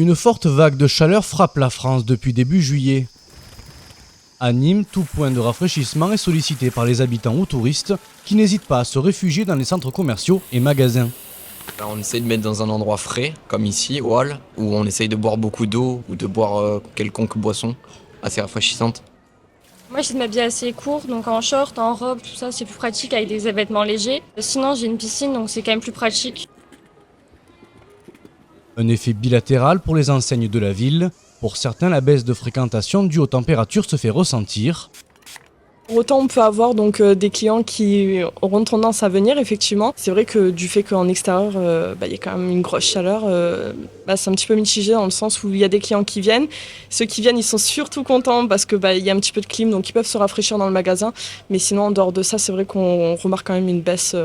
Une forte vague de chaleur frappe la France depuis début juillet. À Nîmes, tout point de rafraîchissement est sollicité par les habitants ou touristes qui n'hésitent pas à se réfugier dans les centres commerciaux et magasins. On essaye de mettre dans un endroit frais, comme ici, au hall, où on essaye de boire beaucoup d'eau ou de boire quelconque boisson assez rafraîchissante. Moi, j'essaie de m'habiller assez court, donc en short, en robe, tout ça, c'est plus pratique avec des vêtements légers. Sinon, j'ai une piscine, donc c'est quand même plus pratique. Un effet bilatéral pour les enseignes de la ville. Pour certains, la baisse de fréquentation due aux températures se fait ressentir. Autant on peut avoir donc des clients qui auront tendance à venir, effectivement. C'est vrai que du fait qu'en extérieur, y a quand même une grosse chaleur, c'est un petit peu mitigé dans le sens où il y a des clients qui viennent. Ceux qui viennent, ils sont surtout contents parce que il y a un petit peu de clim, donc ils peuvent se rafraîchir dans le magasin. Mais sinon, en dehors de ça, c'est vrai qu'on remarque quand même une baisse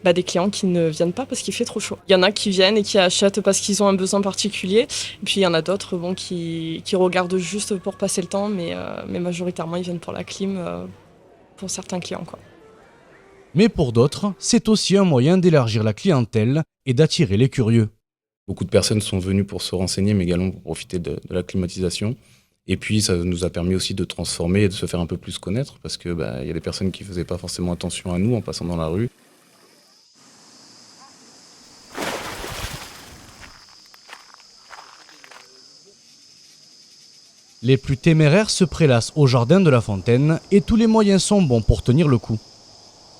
des clients qui ne viennent pas parce qu'il fait trop chaud. Il y en a qui viennent et qui achètent parce qu'ils ont un besoin particulier. Et puis il y en a d'autres qui regardent juste pour passer le temps, mais majoritairement, ils viennent pour la clim. Pour certains clients, quoi. Mais pour d'autres, c'est aussi un moyen d'élargir la clientèle et d'attirer les curieux. Beaucoup de personnes sont venues pour se renseigner, mais également pour profiter de la climatisation. Et puis, ça nous a permis aussi de transformer et de se faire un peu plus connaître, parce que y a des personnes qui ne faisaient pas forcément attention à nous en passant dans la rue. Les plus téméraires se prélassent au jardin de la Fontaine et tous les moyens sont bons pour tenir le coup.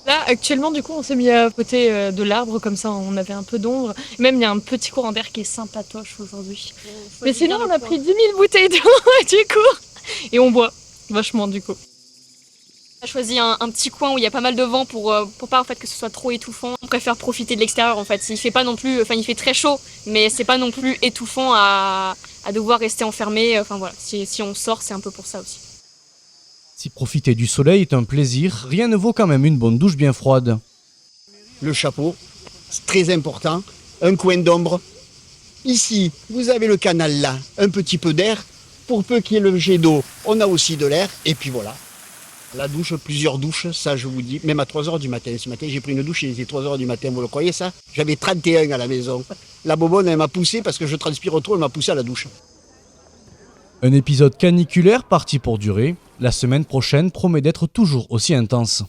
Là, actuellement, du coup, on s'est mis à côté de l'arbre, comme ça, on avait un peu d'ombre. Même, il y a un petit courant d'air qui est sympatoche aujourd'hui. Mais sinon, on a pris 10 000 bouteilles d'eau, du coup, et on boit vachement, du coup. On a choisi un petit coin où il y a pas mal de vent pour pas en fait que ce soit trop étouffant. On préfère profiter de l'extérieur en fait. Il fait pas non plus, il fait très chaud, mais c'est pas non plus étouffant à devoir rester enfermé. Enfin voilà, si on sort, c'est un peu pour ça aussi. Si profiter du soleil est un plaisir, rien ne vaut quand même une bonne douche bien froide. Le chapeau, c'est très important. Un coin d'ombre. Ici, vous avez le canal là, un petit peu d'air. Pour peu qu'il y ait le jet d'eau, on a aussi de l'air. Et puis voilà. La douche, plusieurs douches, ça je vous dis, même à 3h du matin. Ce matin, j'ai pris une douche, il était 3h du matin, vous le croyez ça? J'avais 31 à la maison. La bobonne, elle m'a poussé parce que je transpire trop, elle m'a poussé à la douche. Un épisode caniculaire parti pour durer. La semaine prochaine promet d'être toujours aussi intense.